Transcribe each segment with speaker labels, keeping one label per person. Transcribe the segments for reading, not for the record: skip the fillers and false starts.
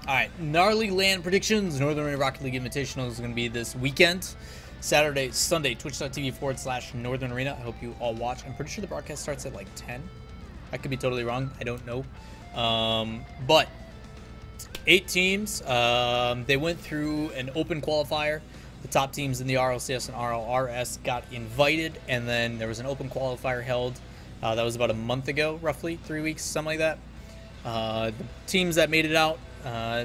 Speaker 1: Alright, gnarly LAN predictions. Northern Arena Rocket League Invitational is going to be this weekend. Saturday, Sunday, twitch.tv/Northern Arena. I hope you all watch. I'm pretty sure the broadcast starts at like 10. I could be totally wrong. I don't know. But 8 teams. They went through an open qualifier. The top teams in the RLCS and RLRS got invited, and then there was an open qualifier held. That was about a month ago, roughly 3 weeks, something like that. The teams that made it out,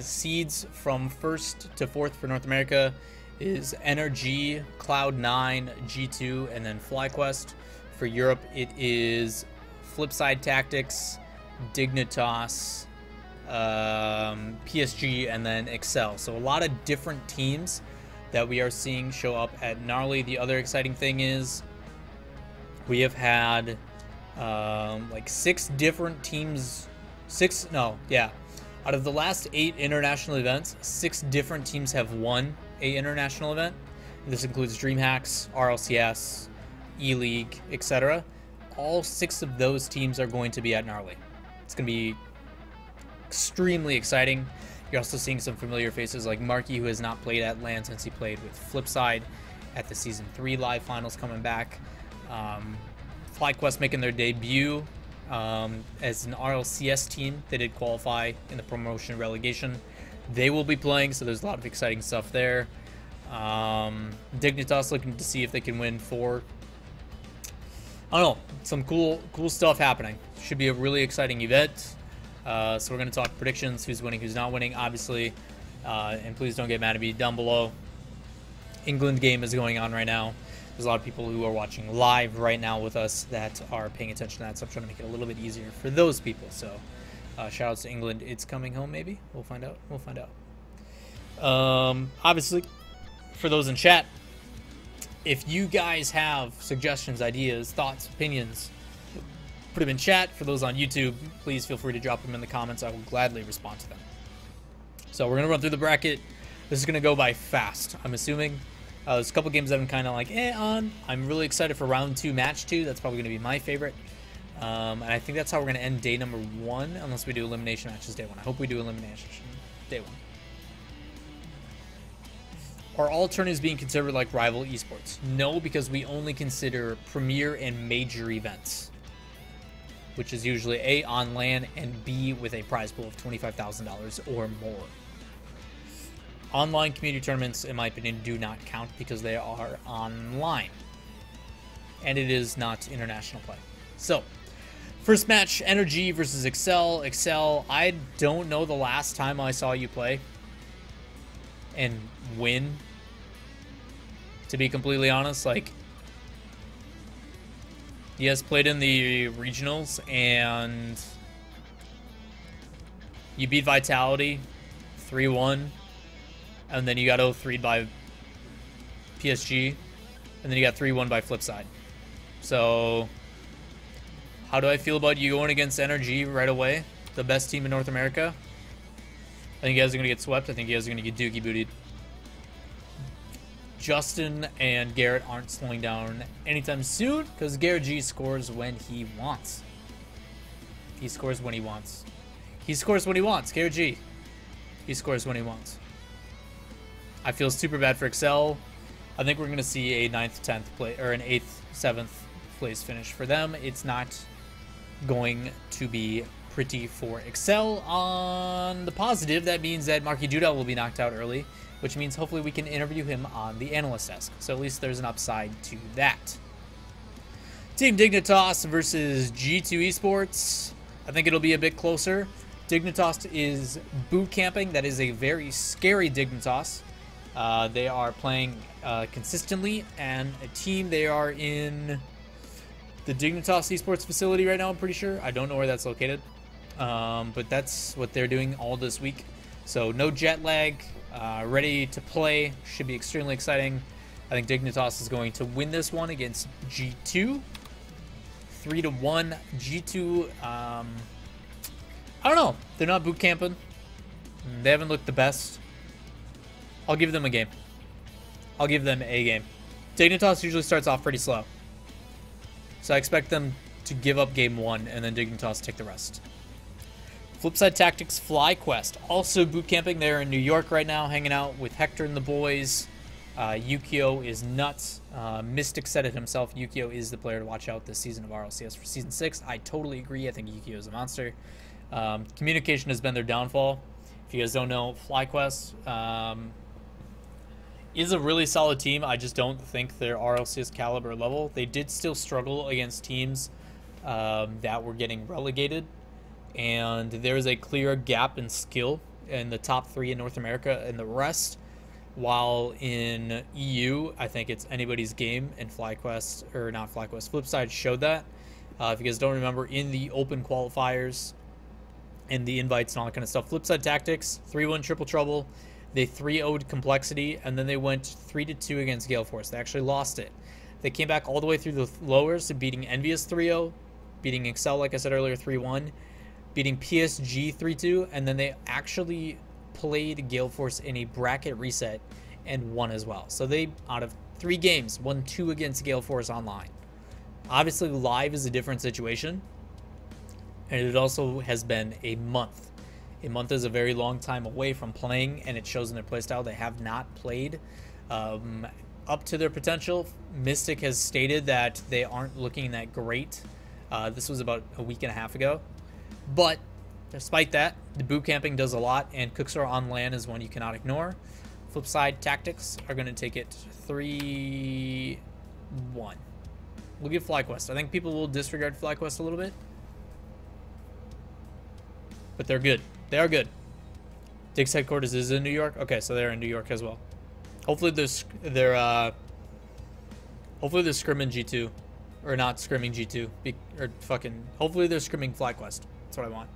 Speaker 1: seeds from 1st to 4th for North America is NRG, Cloud9, G2, and then FlyQuest. For Europe, it is Flipside Tactics, Dignitas, PSG, and then Excel. So a lot of different teams that we are seeing show up at Gnarly. The other exciting thing is we have had like 6 different teams. Out of the last 8 international events, 6 different teams have won a international event. This includes DreamHacks, RLCS, E-League, etc. All 6 of those teams are going to be at Gnarly. It's going to be extremely exciting. You're also seeing some familiar faces like Marky, who has not played at LAN since he played with Flipside at the Season 3 live finals, coming back. FlyQuest making their debut as an RLCS team. They did qualify in the promotion relegation. They will be playing, so there's a lot of exciting stuff there. Dignitas looking to see if they can win 4. I don't know, some cool stuff happening. Should be a really exciting event. So we're going to talk predictions, who's winning, who's not winning, obviously. And please don't get mad at me down below. England game is going on right now. There's a lot of people who are watching live right now with us that are paying attention to that, so I'm trying to make it a little bit easier for those people. So shout outs to England. It's coming home, maybe. We'll find out. We'll find out. Obviously, for those in chat, if you guys have suggestions, ideas, thoughts, opinions, put them in chat. For those on YouTube, please feel free to drop them in the comments. I will gladly respond to them. So we're going to run through the bracket. This is going to go by fast, I'm assuming. There's a couple games that I'm kind of like, on. I'm really excited for round 2, match 2. That's probably going to be my favorite. And I think that's how we're going to end day number 1, unless we do elimination matches day 1. I hope we do elimination day 1. Are all tournaments being considered like rival esports? No, because we only consider premier and major events, which is usually A, on LAN, and B, with a prize pool of $25,000 or more. Online community tournaments, in my opinion, do not count because they are online. And it is not international play. So, first match, NRG versus Excel. Excel, I don't know the last time I saw you play and win. To be completely honest, like, you guys played in the regionals and you beat Vitality 3-1. And then you got 0-3'd by PSG. And then you got 3-1 by Flipside. So, how do I feel about you going against NRG right away? The best team in North America. I think you guys are going to get swept. I think you guys are going to get dookie bootied. Justin and Garrett aren't slowing down anytime soon, because Garrett G scores when he wants. He scores when he wants. He scores when he wants. Garrett G. He scores when he wants. I feel super bad for Excel. I think we're going to see a 9th, 10th place, or an 8th, 7th place finish for them. It's not going to be pretty for Excel. On the positive, that means that Marky Duda will be knocked out early, which means hopefully we can interview him on the analyst desk. So at least there's an upside to that. Team Dignitas versus G2 Esports. I think it'll be a bit closer. Dignitas is boot camping. That is a very scary Dignitas. They are playing consistently, and a team, they are in the Dignitas Esports facility right now, I'm pretty sure. I don't know where that's located, but that's what they're doing all this week. So no jet lag, ready to play. Should be extremely exciting. I think Dignitas is going to win this one against G2. 3-1. G2, I don't know. They're not boot camping. They haven't looked the best. I'll give them a game. I'll give them a game. Dignitas usually starts off pretty slow. So I expect them to give up game 1 and then Dignitas take the rest. Flipside Tactics Fly Quest. Also boot camping there in New York right now, hanging out with Hector and the boys. Yukio is nuts. Mystic said it himself. Yukio is the player to watch out this season of RLCS for Season 6. I totally agree. I think Yukio is a monster. Communication has been their downfall. If you guys don't know, FlyQuest is a really solid team. I just don't think they're RLCS caliber level. They did still struggle against teams that were getting relegated. And there is a clear gap in skill in the top 3 in North America and the rest. While in EU, I think it's anybody's game, and FlyQuest, or not FlyQuest, Flipside showed that. If you guys don't remember, in the open qualifiers and the invites and all that kind of stuff, Flipside Tactics, 3-1 Triple Trouble, they 3-0'd Complexity, and then they went 3-2 against Gale Force. They actually lost it. They came back all the way through the lowers to beating Envious 3-0, beating Excel, like I said earlier, 3-1, beating PSG 3-2, and then they actually played Gale Force in a bracket reset and won as well. So they, out of 3 games, won 2 against Gale Force online. Obviously, live is a different situation, and it also has been a month. A month is a very long time away from playing, and it shows in their playstyle. They have not played up to their potential. Mystic has stated that they aren't looking that great. This was about a week and a half ago. But despite that, the boot camping does a lot, and Cookstar on LAN is one you cannot ignore. Flipside Tactics are going to take it 3-1. We'll give FlyQuest. I think people will disregard FlyQuest a little bit, but they're good. They are good. Dig's headquarters is in New York. Okay, so they're in New York as well. Hopefully they're scrimming G2, or not scrimming G2, or fucking. Hopefully they're scrimming FlyQuest. That's what I want.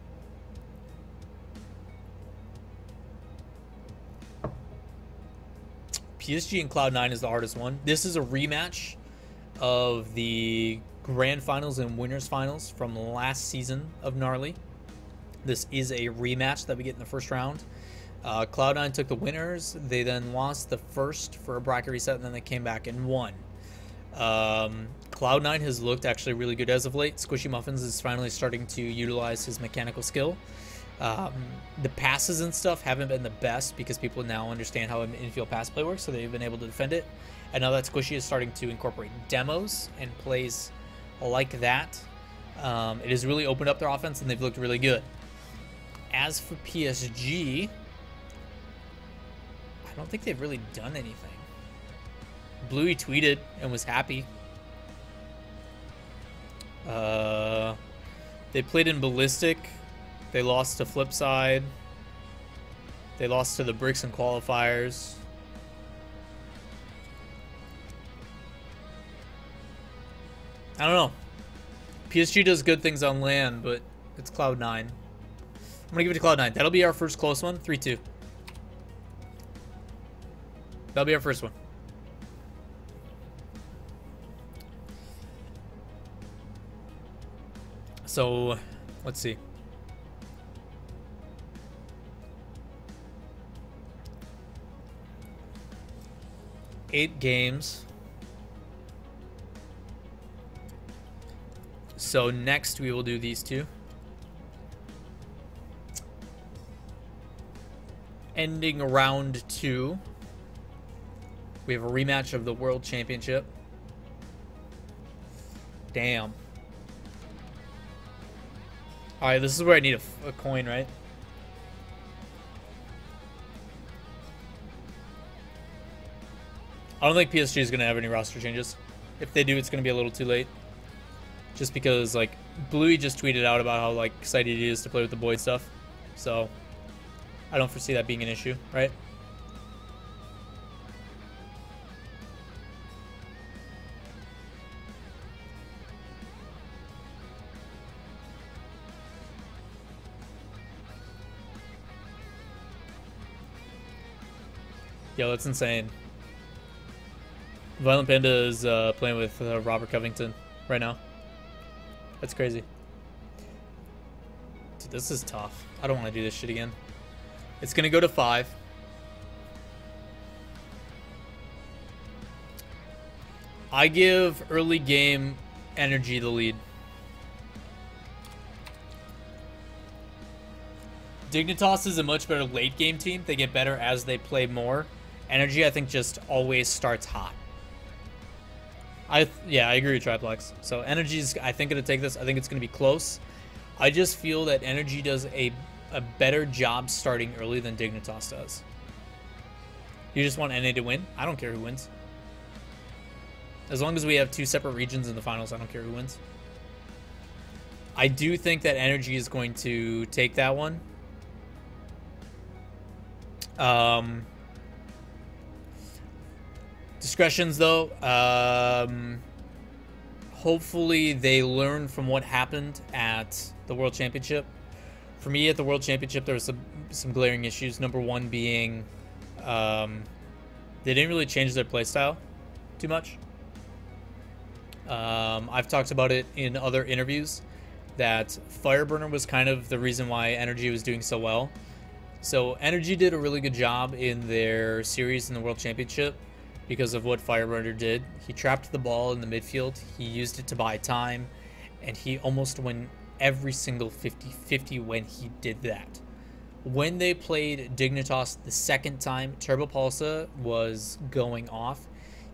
Speaker 1: PSG and Cloud9 is the hardest one. This is a rematch of the Grand Finals and Winners Finals from last season of NARLI. This is a rematch that we get in the first round. Cloud9 took the winners. They then lost the first for a bracket reset, and then they came back and won. Cloud9 has looked actually really good as of late. Squishy Muffins is finally starting to utilize his mechanical skill. The passes and stuff haven't been the best because people now understand how an infield pass play works, so they've been able to defend it. And now that Squishy is starting to incorporate demos and plays like that, it has really opened up their offense, and they've looked really good. As for PSG, I don't think they've really done anything. Bluey tweeted and was happy. They played in Ballistic. They lost to Flipside. They lost to the Bricks and qualifiers. I don't know. PSG does good things on LAN, but it's Cloud9. I'm going to give it to Cloud9. That'll be our first close one. 3-2. That'll be our first one. So, let's see. Eight games. So next we will do these two. Ending round 2. We have a rematch of the World Championship. Damn. Alright, this is where I need a coin, right? I don't think PSG is going to have any roster changes. If they do, it's going to be a little too late. Just because, like, Bluey just tweeted out about how, like, excited he is to play with the Boyd stuff. So, I don't foresee that being an issue, right? Yo, that's insane. Violent Panda is playing with Robert Covington right now. That's crazy. Dude, this is tough. I don't want to do this shit again. It's going to go to 5. I give early game energy the lead. Dignitas is a much better late game team. They get better as they play more. Energy, I think, just always starts hot. Yeah, I agree with Triplex. So Energy's, I think, going to take this. I think it's going to be close. I just feel that Energy does a better job starting early than Dignitas does. You just want NA to win? I don't care who wins. As long as we have 2 separate regions in the finals, I don't care who wins. I do think that Energy is going to take that one. Discretions, though. Hopefully they learn from what happened at the World Championship. For me, at the World Championship, there was some glaring issues. Number one being they didn't really change their playstyle too much. I've talked about it in other interviews that Fireburner was kind of the reason why Energy was doing so well. So Energy did a really good job in their series in the World Championship because of what Fireburner did. He trapped the ball in the midfield, he used it to buy time, and he almost won every single 50-50 when he did that. When they played Dignitas the second time, Turbopulsa was going off.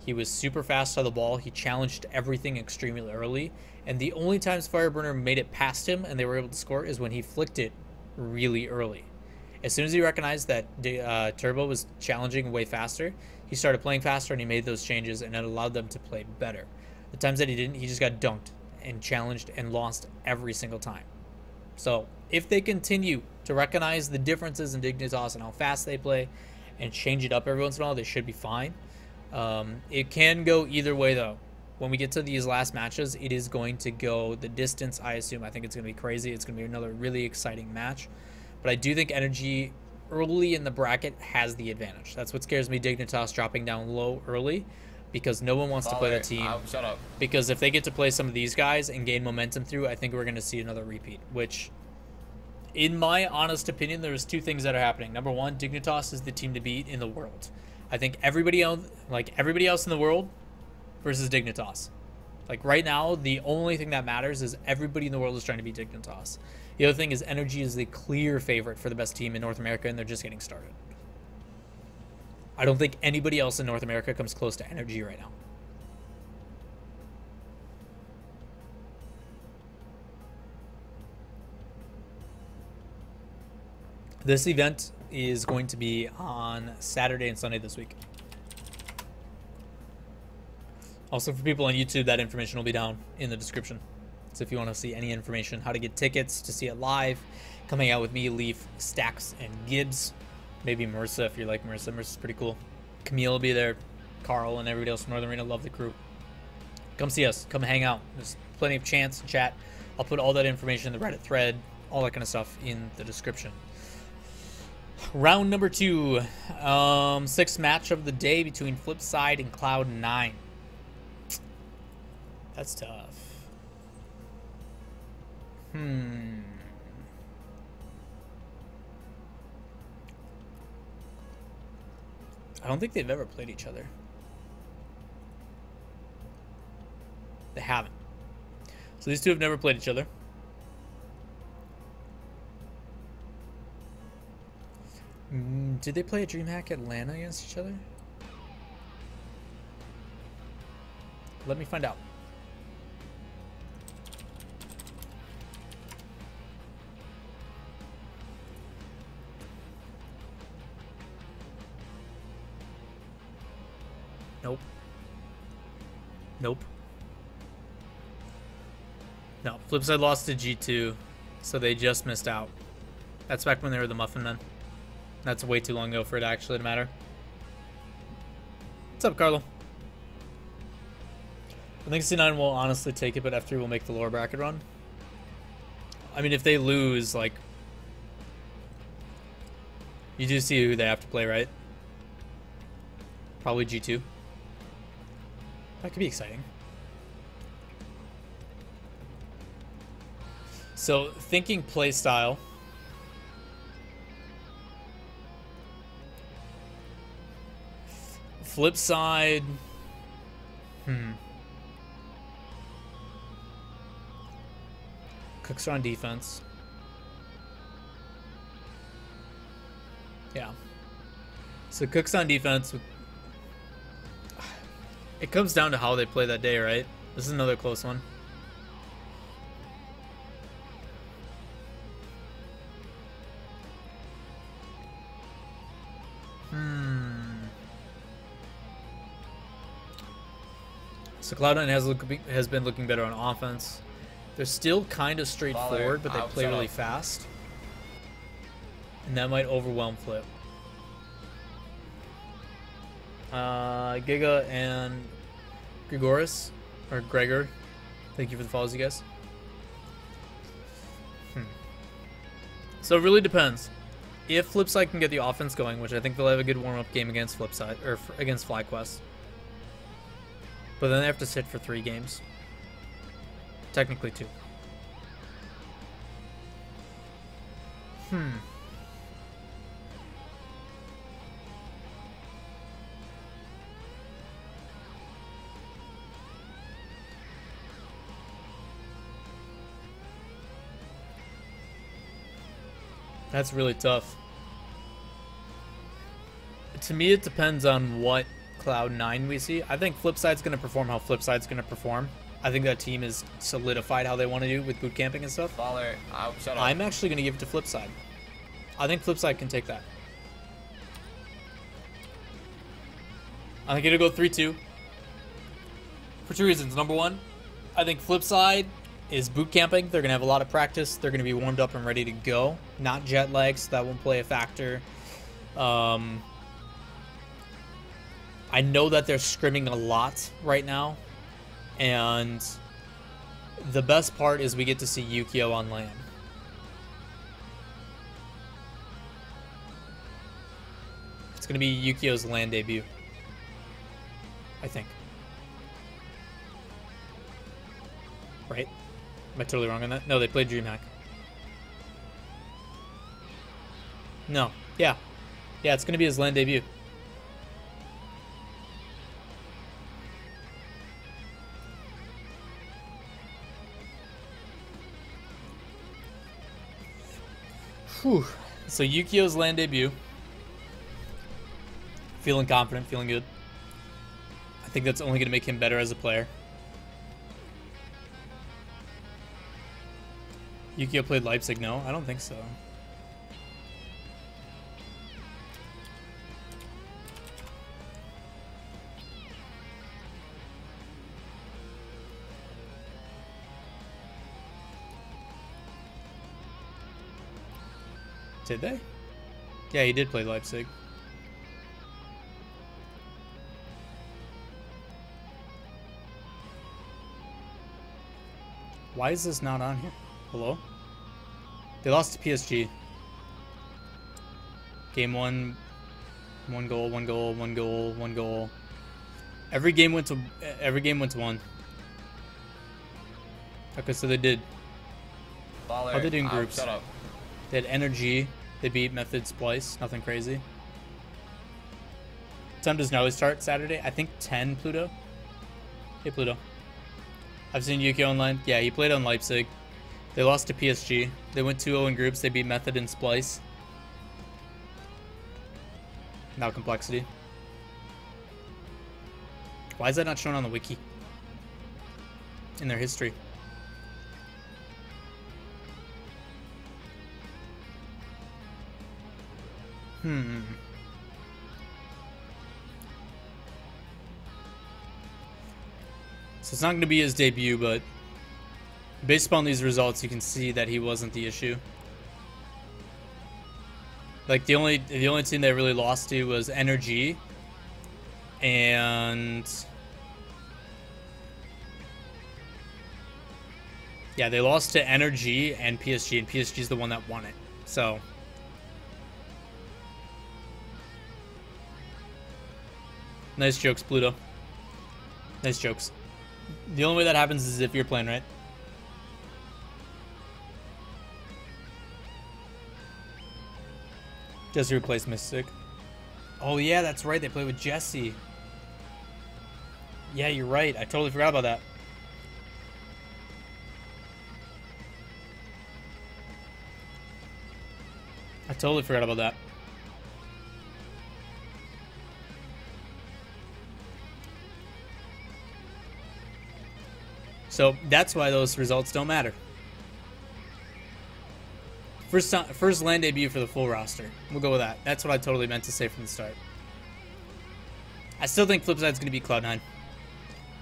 Speaker 1: He was super fast on the ball. He challenged everything extremely early. And the only times Fireburner made it past him and they were able to score is when he flicked it really early. As soon as he recognized that Turbo was challenging way faster, he started playing faster and he made those changes, and it allowed them to play better. The times that he didn't, he just got dunked and challenged and lost every single time. So if they continue to recognize the differences in Dignitas and how fast they play and change it up every once in a while, they should be fine. It can go either way, though. When we get to these last matches, it is going to go the distance, I assume. I think it's going to be crazy. It's going to be another really exciting match. But I do think Energy early in the bracket has the advantage. That's what scares me, Dignitas dropping down low early, because no one wants to play the team.
Speaker 2: Shut up.
Speaker 1: Because if they get to play some of these guys and gain momentum through, I think we're going to see another repeat, which, in my honest opinion, there's 2 things that are happening. Number one, Dignitas is the team to beat in the world. I think everybody else in the world versus Dignitas. Like right now, the only thing that matters is everybody in the world is trying to beat Dignitas. The other thing is Energy is the clear favorite for the best team in North America, and they're just getting started. I don't think anybody else in North America comes close to Energy right now. This event is going to be on Saturday and Sunday this week. Also, for people on YouTube, that information will be down in the description. So if you want to see any information, how to get tickets to see it live, coming out with me, Leaf, Stacks, and Gibbs. Maybe Marissa, if you like Marissa. Marissa's pretty cool. Camille will be there. Carl and everybody else from Northern Arena. Love the crew. Come see us. Come hang out. There's plenty of chance to chat. I'll put all that information in the Reddit thread, all that kind of stuff in the description. Round number 2. 6th match of the day between Flipside and Cloud9. That's tough. I don't think they've ever played each other. They haven't. So these two have never played each other. Did they play a DreamHack Atlanta against each other? Let me find out. Nope. Nope. No, Flipside lost to G2, so they just missed out. That's back when they were the Muffin Men. That's way too long ago for it actually to matter. What's up, Carlo? I think C9 will honestly take it, but F3 will make the lower bracket run. I mean, if they lose, like... You do see who they have to play, right? Probably G2. That could be exciting. So, thinking play style. Flip side. Cooks are on defense. Yeah. So Cook's on defense. It comes down to how they play that day, right? This is another close one. So Cloud9 has been looking better on offense. They're still kind of straightforward, but they play really fast. And that might overwhelm Flip. Giga and Gregoris, or Gregor, thank you for the follows, you guys. So it really depends. If Flipside can get the offense going, which I think they'll have a good warm-up game against Flipside, or against FlyQuest. But then they have to sit for 3 games. Technically 2. That's really tough. To me, it depends on what Cloud9 we see. I think Flipside's going to perform how Flipside's going to perform. I think that team is solidified how they want to do with boot camping and stuff.
Speaker 2: Lawler, shut up.
Speaker 1: I'm actually going to give it to Flipside. I think Flipside can take that. I think it'll go 3-2. For 2 reasons. Number 1, I think Flipside is boot camping. They're going to have a lot of practice. They're going to be warmed up and ready to go. Not jet lag, so that won't play a factor. I know that they're scrimming a lot right now. And the best part is we get to see Yukio on LAN. It's going to be Yukio's LAN debut, I think. Right? Am I totally wrong on that? No, they played DreamHack. No. Yeah. Yeah, it's going to be his LAN debut. Whew. So Yukio's LAN debut. Feeling confident, feeling good. I think that's only going to make him better as a player. Yukio played Leipzig? No, I don't think so. Did they? Yeah, he did play Leipzig. Why is this not on here? Hello? They lost to PSG. Game 1, 1 goal, 1 goal, 1 goal, 1 goal. Every game went to 1. Okay, so they did.
Speaker 2: Lawler,
Speaker 1: How they doing groups?
Speaker 2: Shut up.
Speaker 1: They had Energy. They beat Method Splice. Nothing crazy. What time does Gnarly start Saturday? I think 10, Pluto. Hey, Pluto. I've seen Yukio online. Yeah, he played on Leipzig. They lost to PSG. They went 2-0 in groups. They beat Method and Splice. Now Complexity. Why is that not shown on the wiki? In their history. So it's not going to be his debut, but based upon these results, you can see that he wasn't the issue. Like the only team they really lost to was Energy, and yeah, they lost to Energy and PSG, and PSG is the one that won it. So nice jokes, Pluto. Nice jokes. The only way that happens is if you're playing right. Jesse replaced Mystic. Oh yeah, that's right. They play with Jesse. Yeah, you're right. I totally forgot about that. I totally forgot about that. So that's why those results don't matter. First LAN debut for the full roster. We'll go with that. That's what I totally meant to say from the start. I still think Flipside's going to beat Cloud9.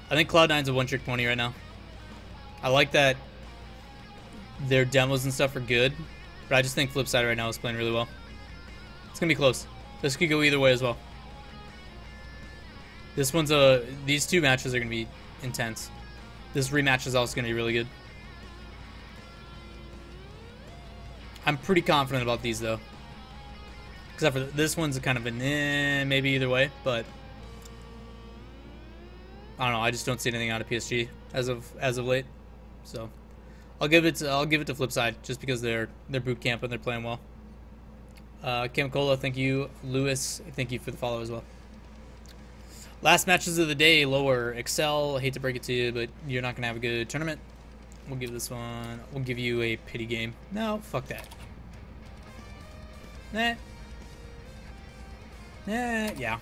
Speaker 1: I think Cloud9's a one-trick pony right now. I like that their demos and stuff are good, but I just think Flipside right now is playing really well. It's going to be close. This could go either way as well. This one's these two matches are going to be intense. This rematch is also going to be really good. I'm pretty confident about these though. Except for this one's kind of a maybe either way, but I don't know. I just don't see anything out of PSG as of late. So I'll give it to Flipside just because they're boot camp and they're playing well. Chemicola, thank you. Lewis, thank you for the follow as well. Last matches of the day, Lawler, Excel. I hate to break it to you, but you're not gonna have a good tournament. We'll give this one. We'll give you a pity game. No, fuck that. Nah. Yeah.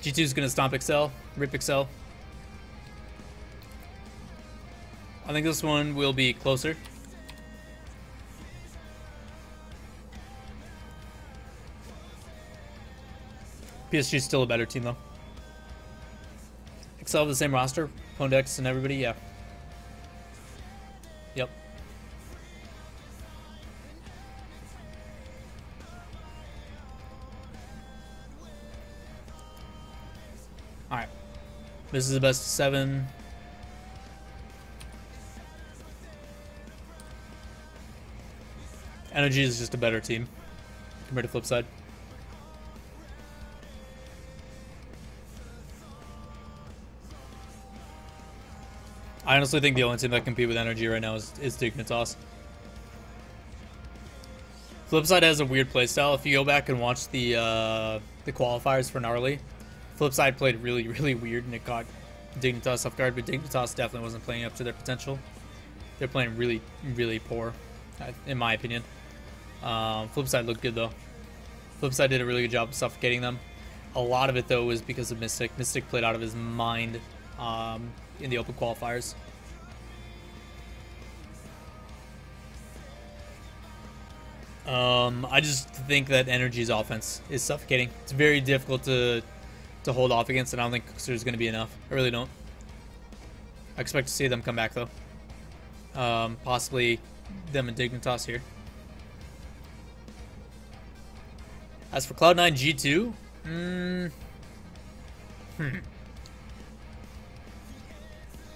Speaker 1: G2's gonna stomp Excel. Rip Excel. I think this one will be closer. PSG's still a better team though. Excel have the same roster, Pondex and everybody, yeah. Yep. Alright. This is the best of 7. Energy is just a better team compared to Flipside. I honestly think the only team that can compete with Energy right now is Dignitas. Flipside has a weird playstyle. If you go back and watch the qualifiers for NARLI, Flipside played really, really weird and it caught Dignitas off guard, but Dignitas definitely wasn't playing up to their potential. They're playing really, really poor, in my opinion. Flipside looked good though. Flipside did a really good job of suffocating them. A lot of it though was because of Mystic. Mystic played out of his mind in the open qualifiers. I just think that Energy's offense is suffocating. It's very difficult to hold off against, and I don't think there's going to be enough. I really don't. I expect to see them come back though. Possibly them and Dignitas here. As for Cloud9 G2,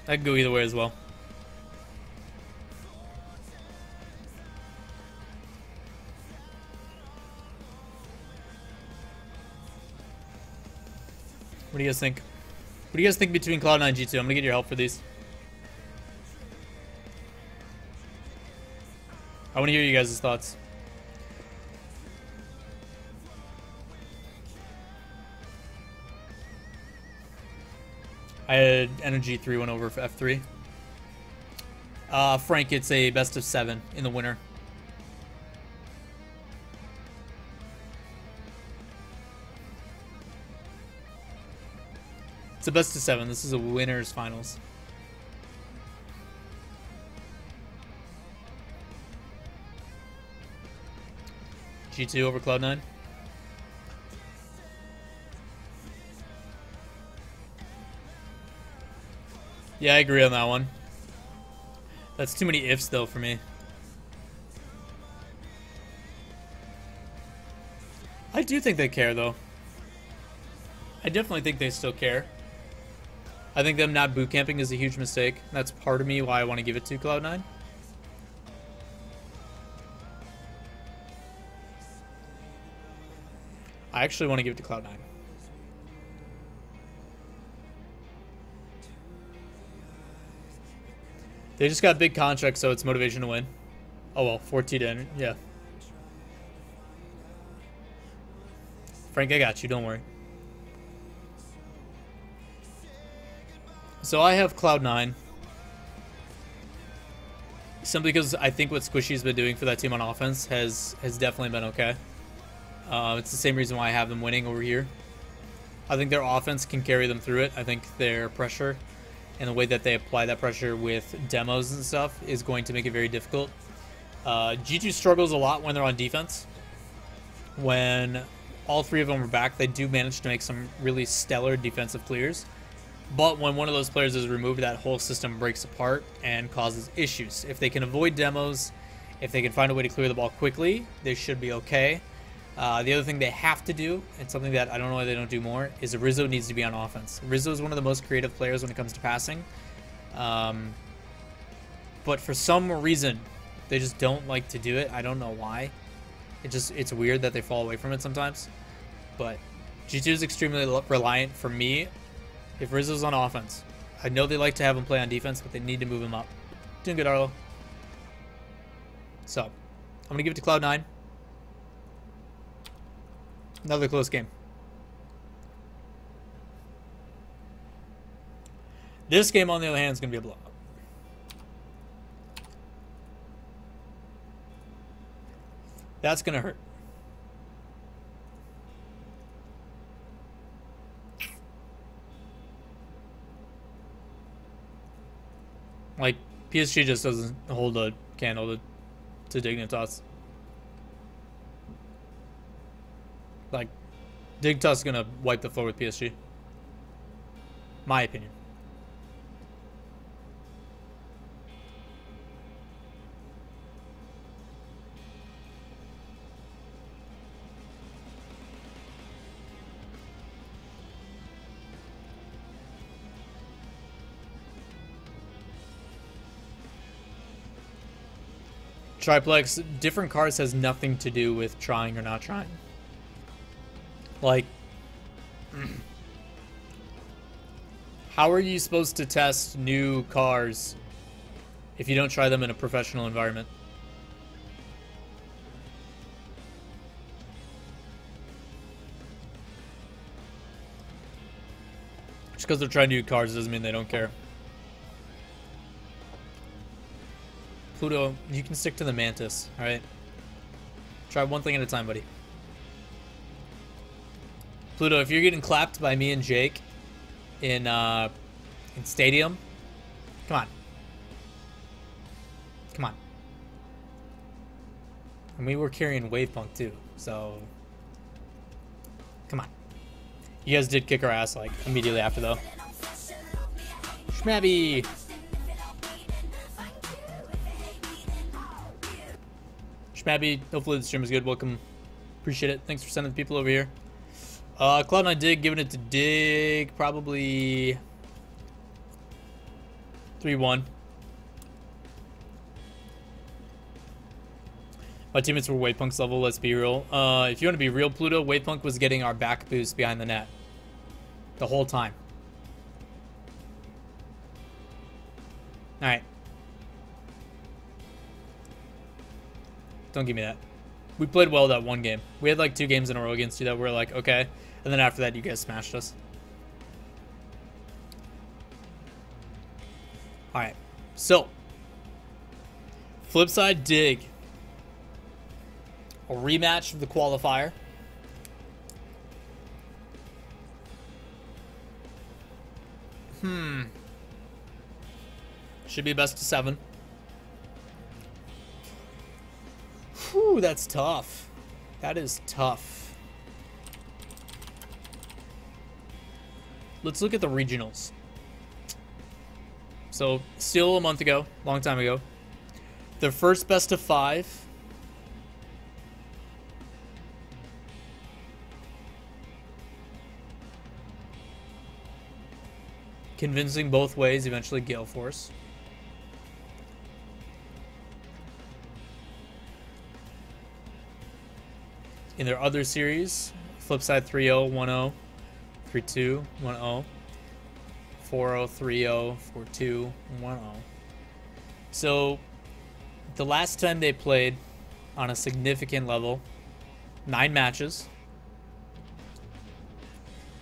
Speaker 1: that could go either way as well. What do you guys think? What do you guys think between Cloud9 and G2? I'm gonna get your help for these. I want to hear you guys' thoughts. I had Energy 3-1 over for F3. Frank, it's a best of 7 in the winner. It's a best of 7. This is a winner's finals. G2 over Cloud9. Yeah, I agree on that one. That's too many ifs, though, for me. I do think they care, though. I definitely think they still care. I think them not boot camping is a huge mistake. That's part of me why I want to give it to Cloud9. I actually want to give it to Cloud9. They just got big contracts, so it's motivation to win. Oh well, 4T to enter. Yeah. Frank, I got you. Don't worry. So I have Cloud9. Simply because I think what Squishy's been doing for that team on offense has definitely been okay. It's the same reason why I have them winning over here. I think their offense can carry them through it. I think their pressure and the way that they apply that pressure with demos and stuff is going to make it very difficult. G2 struggles a lot when they're on defense. When all three of them are back, they do manage to make some really stellar defensive clears. But when one of those players is removed, that whole system breaks apart and causes issues. If they can avoid demos, if they can find a way to clear the ball quickly, they should be okay. The other thing they have to do, and something that I don't know why they don't do more, is Rizzo needs to be on offense. Rizzo is one of the most creative players when it comes to passing. But for some reason, they just don't like to do it. I don't know why. It's weird that they fall away from it sometimes. But G2 is extremely reliant for me. If Rizzo's on offense, I know they like to have him play on defense, but they need to move him up. Doing good, Arlo. So, I'm going to give it to Cloud9. Another close game. This game, on the other hand, is going to be a blowout. That's going to hurt. Like, PSG just doesn't hold a candle to Dignitas. Like, Dignitas is going to wipe the floor with PSG. My opinion. Triplex, different cards has nothing to do with trying or not trying. Like, how are you supposed to test new cars if you don't try them in a professional environment? Just because they're trying new cars doesn't mean they don't care. Pluto, you can stick to the Mantis, alright? Try one thing at a time, buddy. Pluto, if you're getting clapped by me and Jake in Stadium, come on. Come on. And we were carrying Wavepunk too, so come on. You guys did kick our ass like immediately after though. Schmabby! Schmabby, hopefully the stream is good. Welcome. Appreciate it. Thanks for sending the people over here. Cloud9 Dig, giving it to Dig, probably 3-1. My teammates were Wavepunk's level, let's be real. If you want to be real, Pluto, Wavepunk was getting our back boost behind the net. The whole time. Alright. Don't give me that. We played well that one game. We had like 2 games in a row against you that were like, okay. And then after that, you guys smashed us. Alright. So. Flip side, Dig. A rematch of the qualifier. Should be best of 7. Whew, that's tough. That is tough. Let's look at the regionals. So, still a month ago, long time ago. Their first best of 5. Convincing both ways, eventually Gale Force. In their other series, Flipside 3-0, 1-0, 3-2, 1-0, 4-0, 3-0, 4-2, 1-0. So, the last time they played on a significant level, 9 matches.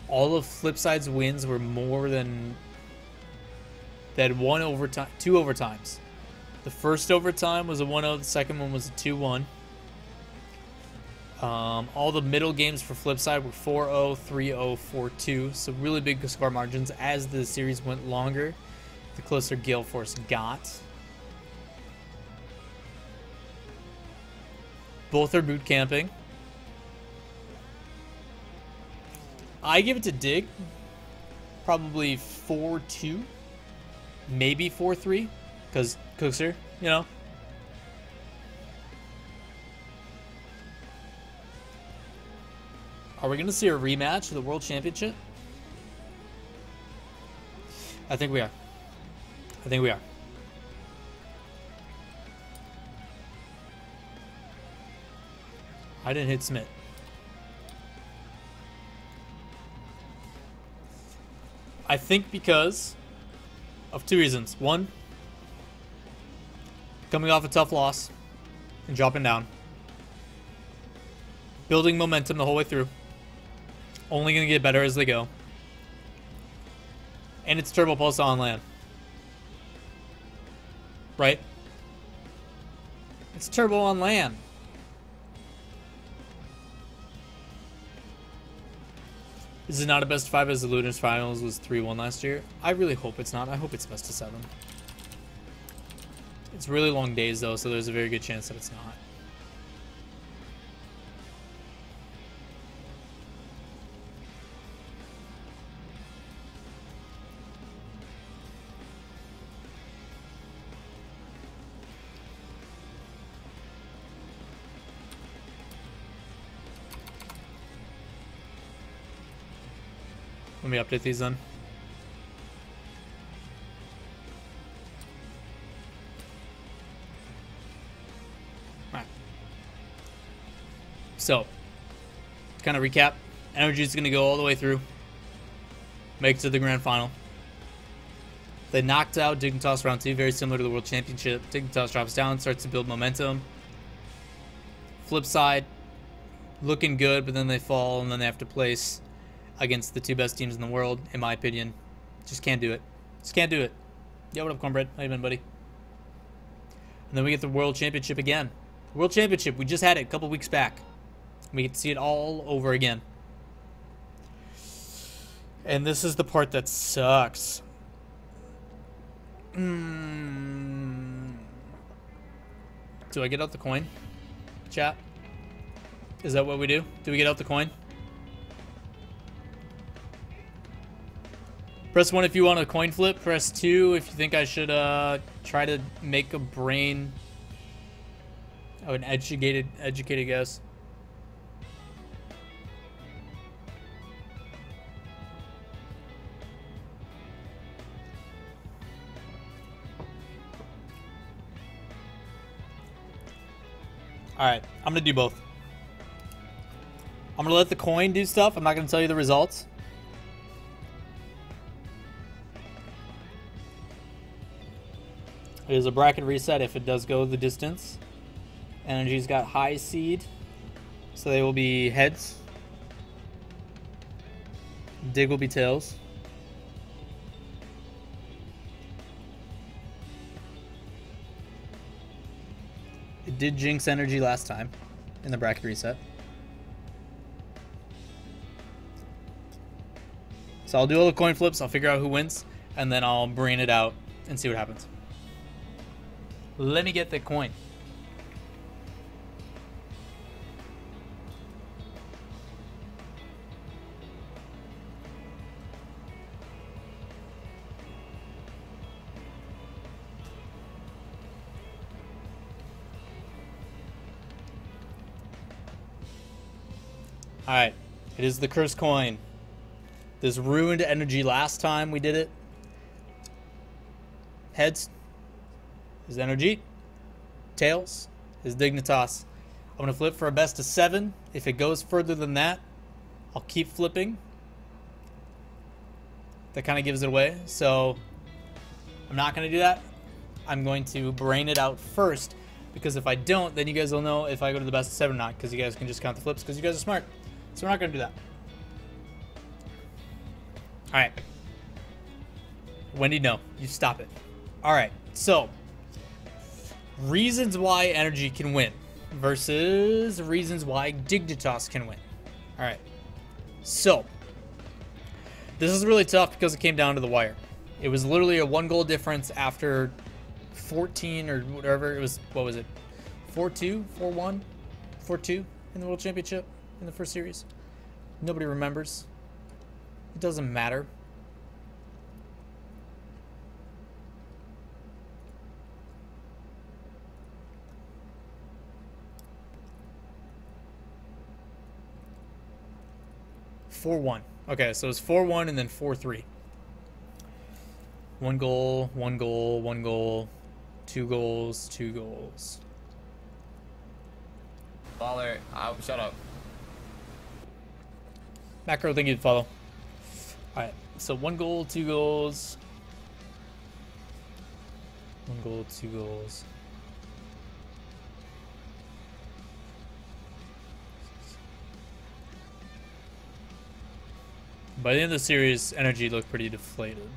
Speaker 1: All of Flipside's wins were more than... They had 2 overtimes. The first overtime was a 1-0, the second one was a 2-1. All the middle games for Flipside were 4-0, 3-0, 4-2. So really big score margins. As the series went longer, the closer Gale Force got. Both are boot camping. I give it to Dig. Probably 4-2. Maybe 4-3. Because Cookser, you know. Are we going to see a rematch of the World Championship? I think we are. I think we are. I didn't hit Smith. I think because of two reasons. One, coming off a tough loss and dropping down. Building momentum the whole way through. Only going to get better as they go. And it's Turbo Pulse on LAN. Right? It's Turbo on LAN. This is not a best of 5 as the Lunas Finals was 3-1 last year. I really hope it's not. I hope it's best of 7. It's really long days though, so there's a very good chance that it's not. Let me update these then. Alright. So, to kind of recap, Energy is going to go all the way through. Make it to the grand final. They knocked out Dignitas round 2, very similar to the World Championship. Dignitas drops down, starts to build momentum. Flip side, looking good, but then they fall, and then they have to place against the two best teams in the world, in my opinion. Just can't do it. Just can't do it. Yo, what up, Cornbread? How you been, buddy? And then we get the World Championship again. World Championship, we just had it a couple weeks back. We get to see it all over again. And this is the part that sucks. Do I get out the coin? Chat? Is that what we do? Do we get out the coin? Press 1 if you want a coin flip. Press 2 if you think I should try to make a brain of an educated guess. Alright, I'm going to do both. I'm going to let the coin do stuff. I'm not going to tell you the results. It is a bracket reset if it does go the distance. Energy's got high seed, so they will be heads. Dig will be tails. It did jinx Energy last time in the bracket reset. So I'll do all the coin flips, I'll figure out who wins, and then I'll brain it out and see what happens. Let me get the coin. Alright, it is the cursed coin. This ruined Energy last time we did it. Heads is Energy. Tails is Dignitas. I'm going to flip for a best of 7. If it goes further than that, I'll keep flipping. That kind of gives it away. So I'm not going to do that. I'm going to brain it out first, because if I don't, then you guys will know if I go to the best of 7 or not, because you guys can just count the flips because you guys are smart. So we're not going to do that. Alright. Wendy, no. You stop it. Alright, so reasons why Energy can win. versus reasons why Dignitas can win. All right. So, this is really tough because it came down to the wire. It was literally a 1-goal difference after 14 or whatever. It was, what was it? 4-2, 4-1, 4-2 in the World Championship in the first series. Nobody remembers. It doesn't matter. Okay, so it's 4-1 and then 4-3. 1 goal, 1 goal, 1 goal, 2 goals, 2 goals.
Speaker 2: Lawler, shut up.
Speaker 1: Macro, thank you to follow. Alright, so 1 goal, 2 goals. 1 goal, 2 goals. By the end of the series, energy looked pretty deflated.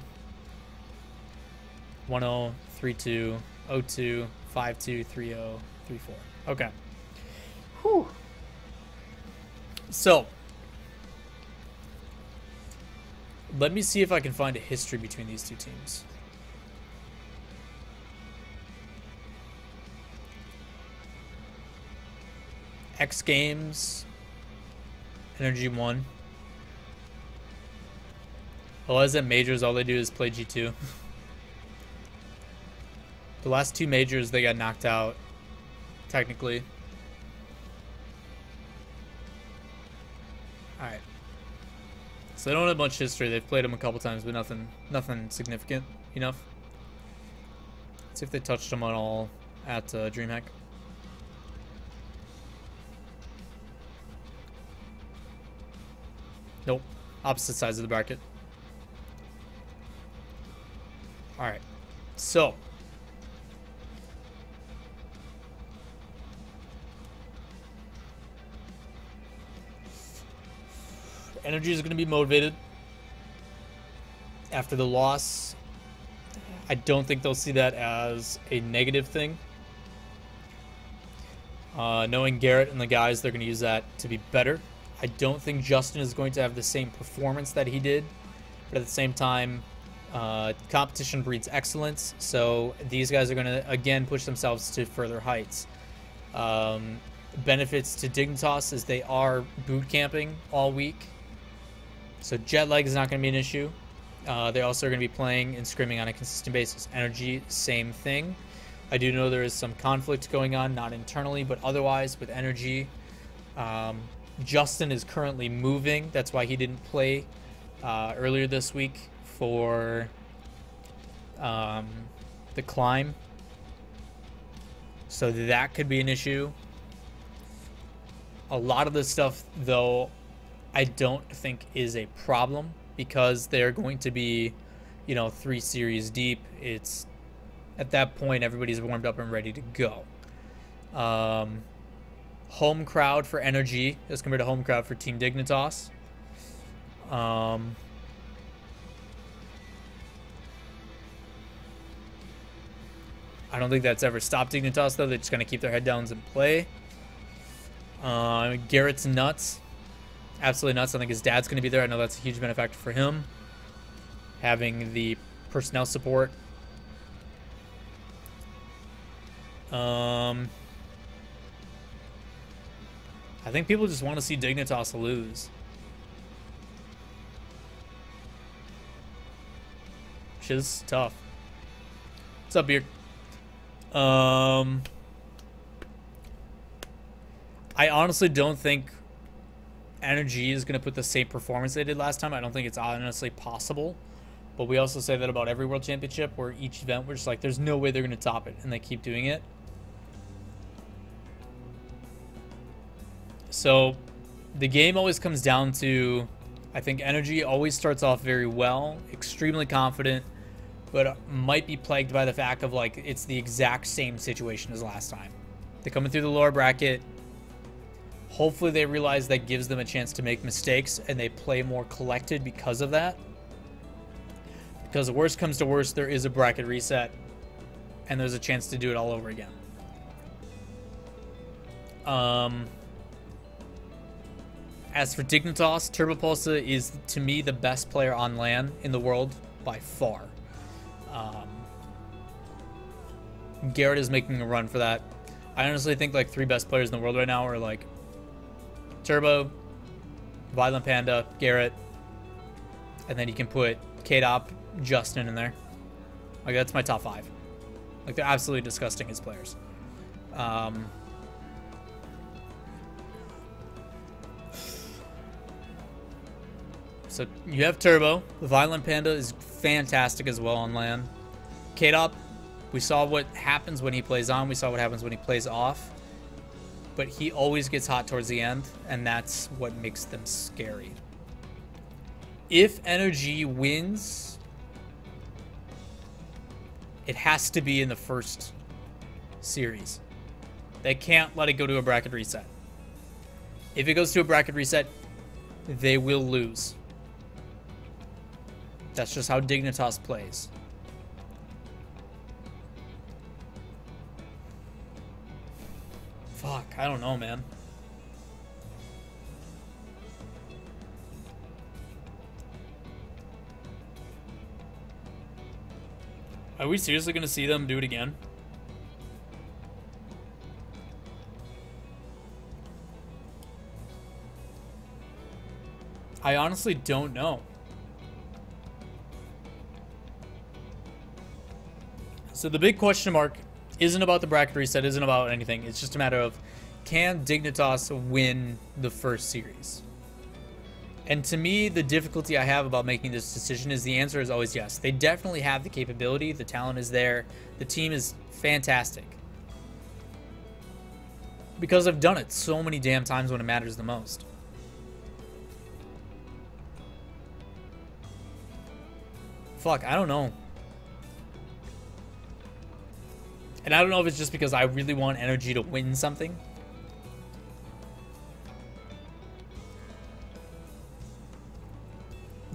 Speaker 1: 1-0, 3-2, 0-2, 5-2, 3-0, 3-4. Okay. Whew. So, let me see if I can find a history between these two teams. X Games, Energy 1. Well, at majors, all they do is play G2. The last 2 majors, they got knocked out, technically. Alright. So they don't have much history. They've played them a couple times, but nothing significant enough. Let's see if they touched them at all at DreamHack. Nope. Opposite sides of the bracket. Alright. So. Energy is going to be motivated after the loss. I don't think they'll see that as a negative thing. Knowing Garrett and the guys, they're going to use that to be better. I don't think Justin is going to have the same performance that he did, but at the same time, competition breeds excellence, so these guys are going to, again, push themselves to further heights. Benefits to Dignitas is they are boot camping all week, so jet lag is not going to be an issue. They also are going to be playing and scrimming on a consistent basis. Energy, same thing. I do know there is some conflict going on, not internally, but otherwise with Energy. Justin is currently moving. That's why he didn't play earlier this week for the climb. So that could be an issue. A lot of this stuff, though, I don't think is a problem because they're going to be, 3 series deep. It's at that point everybody's warmed up and ready to go. Home crowd for Energy as compared to home crowd for Team Dignitas. I don't think that's ever stopped Dignitas, though. They're just going to keep their head downs and play. Garrett's nuts. Absolutely nuts. I think his dad's going to be there. I know that's a huge benefactor for him. Having the personnel support. I think people just want to see Dignitas lose. Which is tough. What's up, Beard? I honestly don't think Energy is going to put the same performance they did last time. I don't think it's honestly possible. But we also say that about every World Championship where each event we're just like, there's no way they're going to top it. And they keep doing it. So the game always comes down to, I think Energy always starts off very well, extremely confident, but might be plagued by the fact of like it's the exact same situation as last time. They're coming through the lower bracket. Hopefully they realize that gives them a chance to make mistakes and they play more collected because of that. Because the worst comes to worst, there is a bracket reset and there's a chance to do it all over again. As for Dignitas, Turbopulsa is, to me, the best player on LAN in the world by far. Garrett is making a run for that. I honestly think like 3 best players in the world right now are like Turbo, Violent Panda, Garrett, and then you can put K-Dop, Justin in there. Like, that's my top 5. Like, they're absolutely disgusting as players. So you have Turbo. Violent Panda is fantastic as well on LAN. K-Dop, we saw what happens when he plays on. We saw what happens when he plays off. But he always gets hot towards the end, and that's what makes them scary. If NRG wins, it has to be in the first series. They can't let it go to a bracket reset. If it goes to a bracket reset, they will lose. That's just how Dignitas plays. Fuck, I don't know, man. Are we seriously going to see them do it again? I honestly don't know. So the big question mark isn't about the bracket reset, isn't about anything. It's just a matter of, can Dignitas win the first series? And to me, the difficulty I have about making this decision is the answer is always yes. They definitely have the capability. The talent is there. The team is fantastic. Because I've done it so many damn times when it matters the most. Fuck, I don't know. And I don't know if it's just because I really want NRG to win something.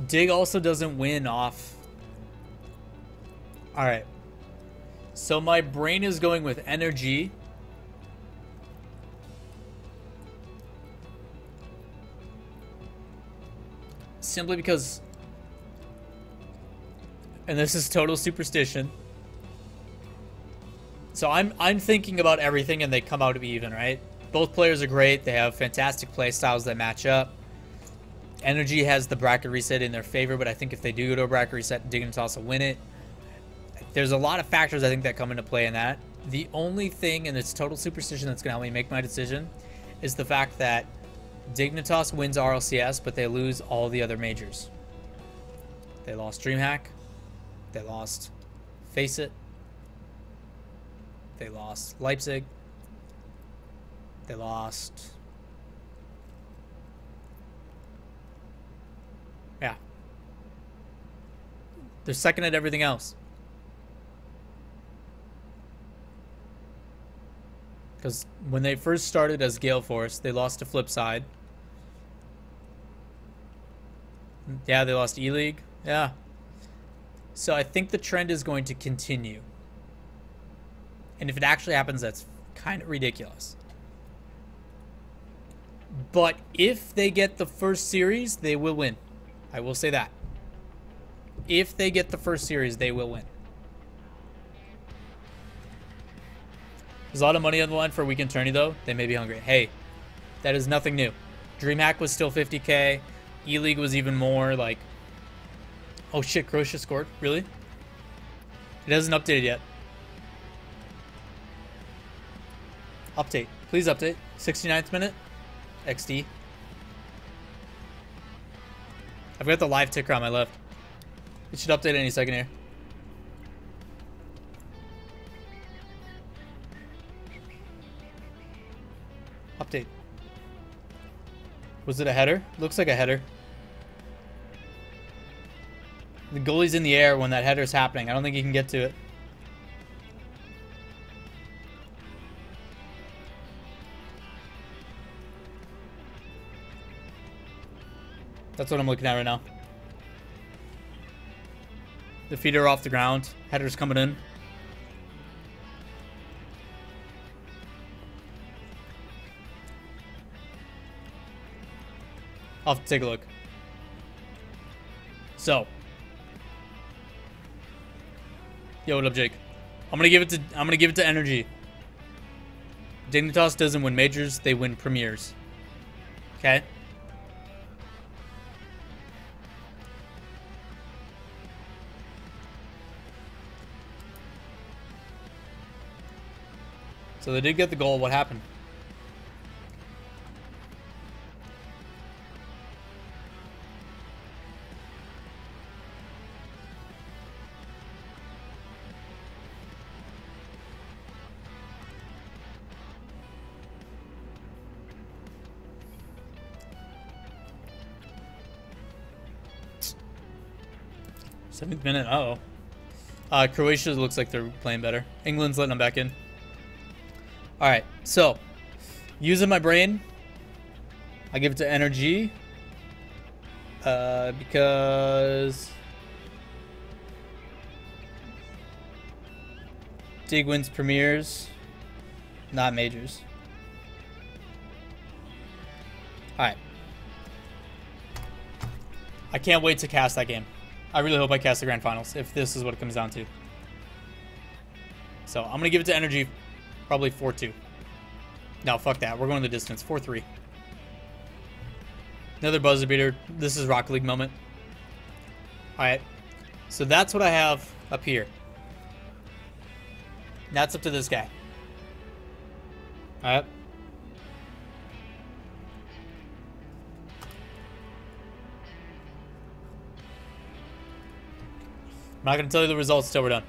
Speaker 1: Dig also doesn't win off. Alright. So my brain is going with NRG. Simply because... And this is total superstition. So I'm thinking about everything and they come out to be even, right? Both players are great. They have fantastic play styles that match up. NRG has the bracket reset in their favor, but I think if they do go to a bracket reset, Dignitas will win it. There's a lot of factors I think that come into play in that. The only thing, and it's total superstition that's going to help me make my decision, is the fact that Dignitas wins RLCS, but they lose all the other majors. They lost DreamHack. They lost Face It. They lost Leipzig. They lost... Yeah. They're second at everything else. Because when they first started as Gale Force, they lost to Flipside. Yeah, they lost E-League. Yeah. So I think the trend is going to continue. And if it actually happens, that's kind of ridiculous. But if they get the first series, they will win. I will say that. If they get the first series, they will win. There's a lot of money on the line for a weekend tourney, though. They may be hungry. Hey, that is nothing new. DreamHack was still 50K. E-League was even more, like... Oh shit, Croatia scored? Really? It hasn't updated yet. Update. Please update. 69th minute. XD. I've got the live ticker on my left. It should update any second here. Update. Was it a header? Looks like a header. The goalie's in the air when that header's happening. I don't think he can get to it. That's what I'm looking at right now. The feet are off the ground. Header's coming in. I'll have to take a look. So. Yo, what up, Jake? I'm gonna give it to Energy. Dignitas doesn't win majors, they win premieres. Okay? So they did get the goal. What happened? Seventh minute. Uh oh. Croatia looks like they're playing better. England's letting them back in. All right. So, using my brain, I give it to Energy because Dig wins premieres, not majors. All right. I can't wait to cast that game. I really hope I cast the grand finals if this is what it comes down to. So I'm gonna give it to Energy, probably 4-2. No, fuck that. We're going the distance. 4-3. Another buzzer beater. This is Rocket League moment. All right. So that's what I have up here. That's up to this guy. All right. I'm not going to tell you the results till we're done.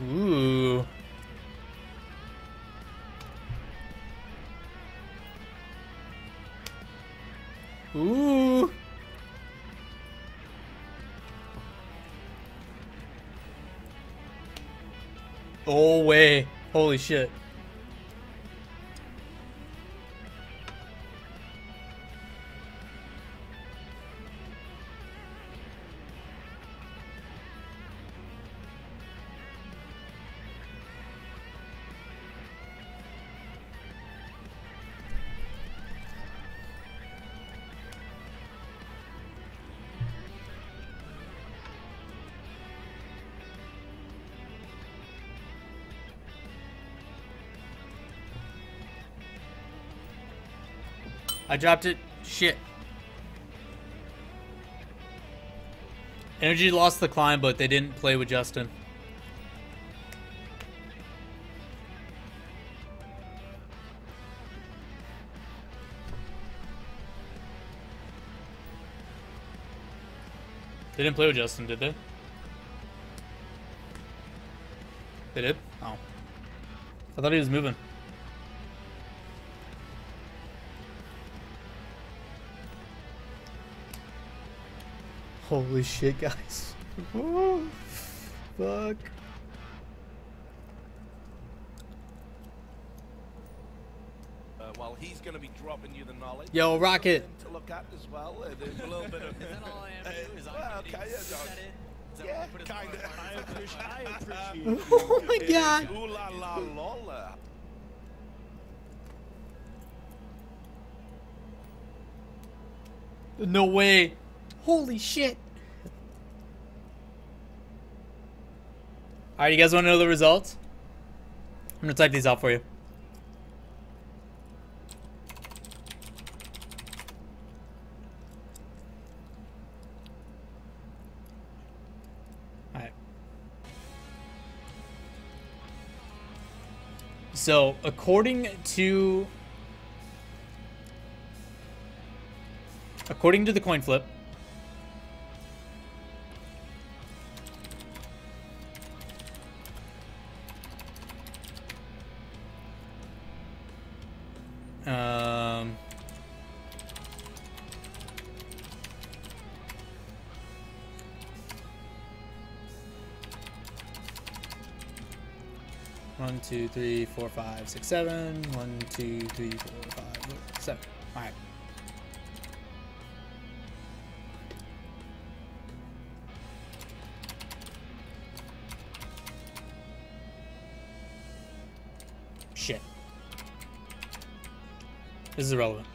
Speaker 1: Ooh. Ooh. Oh, way. Holy shit. I dropped it. Shit. Energy lost the climb, but they didn't play with Justin. They didn't play with Justin, did they? They did? Oh. I thought he was moving. Holy shit, guys. Oh, fuck.
Speaker 3: Well, he's going to be dropping you the knowledge.
Speaker 1: Yo, Rocket.
Speaker 3: To look at as well. There's a little bit of.
Speaker 4: Is that all I have to do? Is
Speaker 3: well, okay, yeah,
Speaker 4: Is that it? Is that
Speaker 3: yeah,
Speaker 4: what I put as
Speaker 3: kind of.
Speaker 4: I appreciate it.
Speaker 1: Oh my god.
Speaker 3: Ooh la la Lawler.
Speaker 1: No way. Holy shit. Alright, you guys want to know the results? I'm going to type these out for you. Alright. So, according to the coin flip, 1, 2, 3, 4, 5, 6, 7. 1, 2, 3, 4, 5, 6, 7. All right. Shit. This is irrelevant.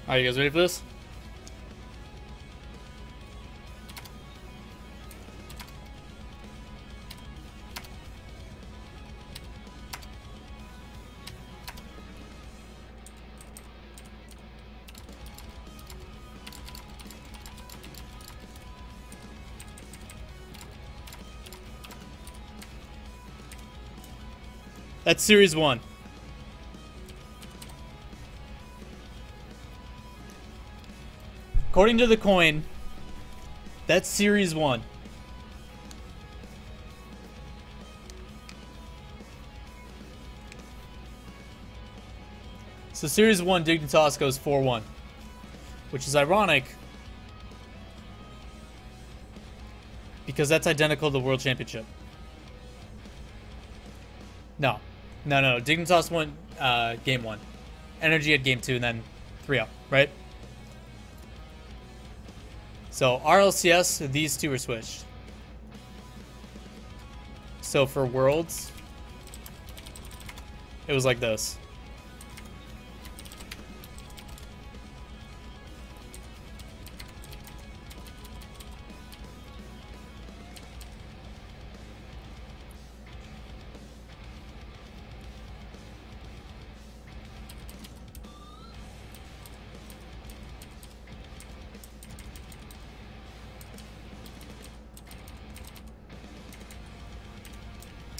Speaker 1: Are you guys ready for this? That's Series 1. According to the coin, that's Series 1. So Series 1 Dignitas goes 4-1, which is ironic because that's identical to the World Championship. No. Dignitas won game 1. Energy had game 2 and then 3-0, right? So RLCS, these two are switched. So for Worlds, it was like this.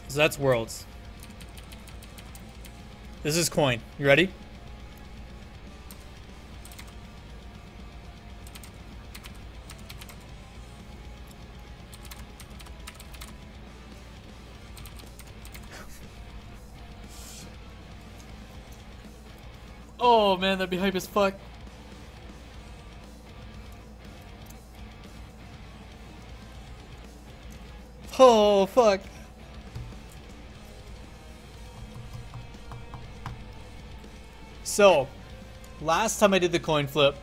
Speaker 1: So that's Worlds. This is coin. You ready? Oh man, that'd be hype as fuck. Oh fuck. So, last time I did the coin flip,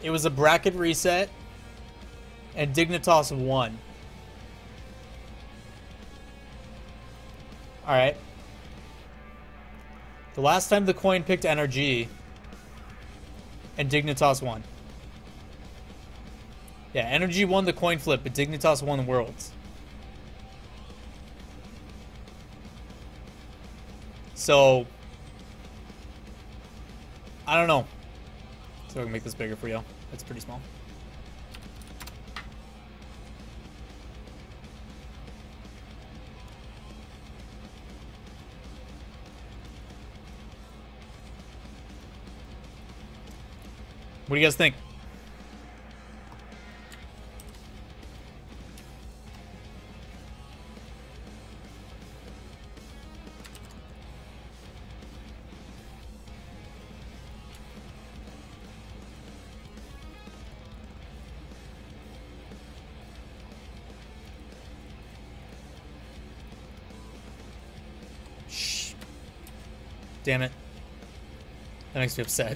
Speaker 1: it was a bracket reset, and Dignitas won. Alright. The last time the coin picked NRG, and Dignitas won. Yeah, NRG won the coin flip, but Dignitas won the Worlds. So... I don't know. So I can make this bigger for you. It's pretty small. What do you guys think? Damn it. That makes me upset.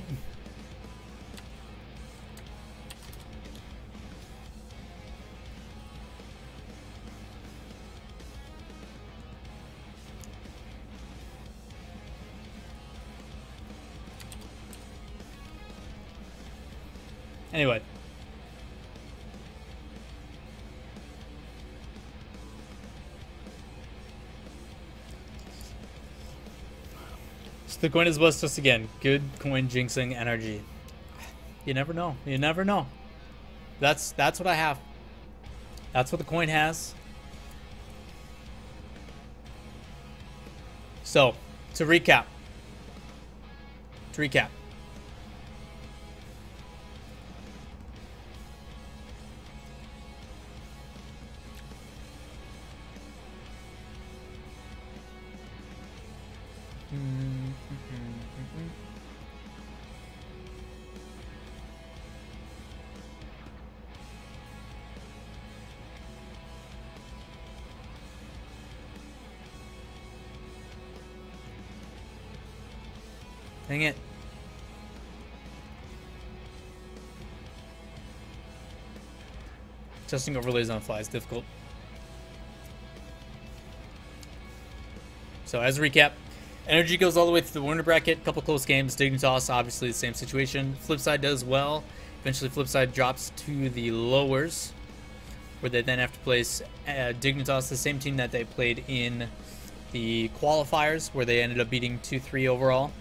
Speaker 1: Anyway. The coin is blessed us again. Good coin jinxing energy. You never know. You never know. That's what I have. That's what the coin has. So, to recap. Dang it. Testing overlays on fly is difficult. So as a recap, Energy goes all the way through the winner bracket. Couple close games. Dignitas, obviously the same situation. Flipside does well. Eventually Flipside drops to the lowers, where they then have to place Dignitas, the same team that they played in the qualifiers, where they ended up beating 2-3 overall.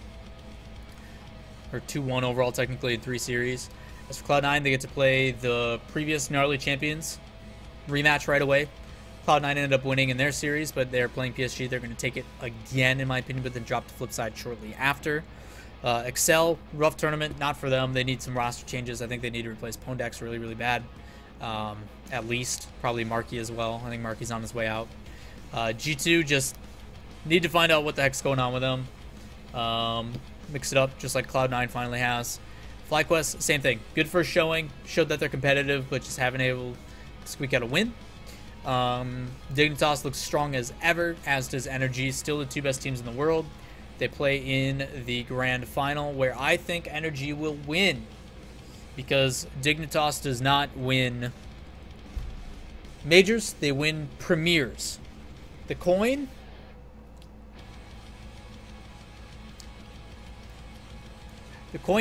Speaker 1: Or 2-1 overall, technically, in 3 series. As for Cloud9, they get to play the previous Gnarly champions. Rematch right away. Cloud9 ended up winning in their series, but they're playing PSG. They're going to take it again, in my opinion, but then drop to Flipside shortly after. Excel, rough tournament, not for them. They need some roster changes. I think they need to replace Pondex really, really bad. At least. Probably Marky as well. I think Marky's on his way out. G2 just need to find out what the heck's going on with them. Mix it up just like Cloud9 finally has. FlyQuest, same thing. Good first showing. Showed that they're competitive, but just haven't able to squeak out a win. Dignitas looks strong as ever, as does Energy. Still the 2 best teams in the world. They play in the grand final, where I think Energy will win, because Dignitas does not win majors, they win premieres. The coin,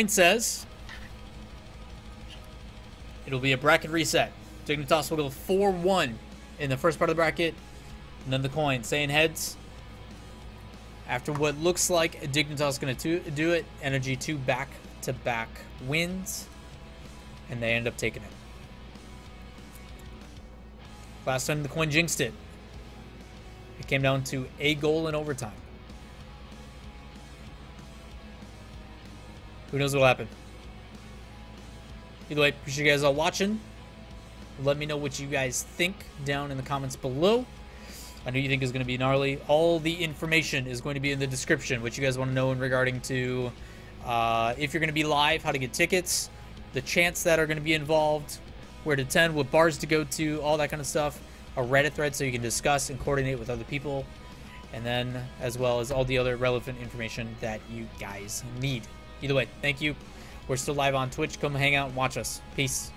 Speaker 1: says it'll be a bracket reset. Dignitas will go 4-1 in the first part of the bracket, and then the coin saying heads. After what looks like Dignitas is going to do it, Energy 2 back-to-back wins, and they end up taking it. Last time the coin jinxed it. It came down to a goal in overtime. Who knows what'll happen? Either way, appreciate you guys all watching. Let me know what you guys think down in the comments below. I know you think is going to be gnarly. All the information is going to be in the description. What you guys want to know in regarding to if you're going to be live, how to get tickets, the chants that are going to be involved, where to attend, what bars to go to, all that kind of stuff. A Reddit thread so you can discuss and coordinate with other people. And then as well as all the other relevant information that you guys need. Either way, thank you. We're still live on Twitch. Come hang out and watch us. Peace.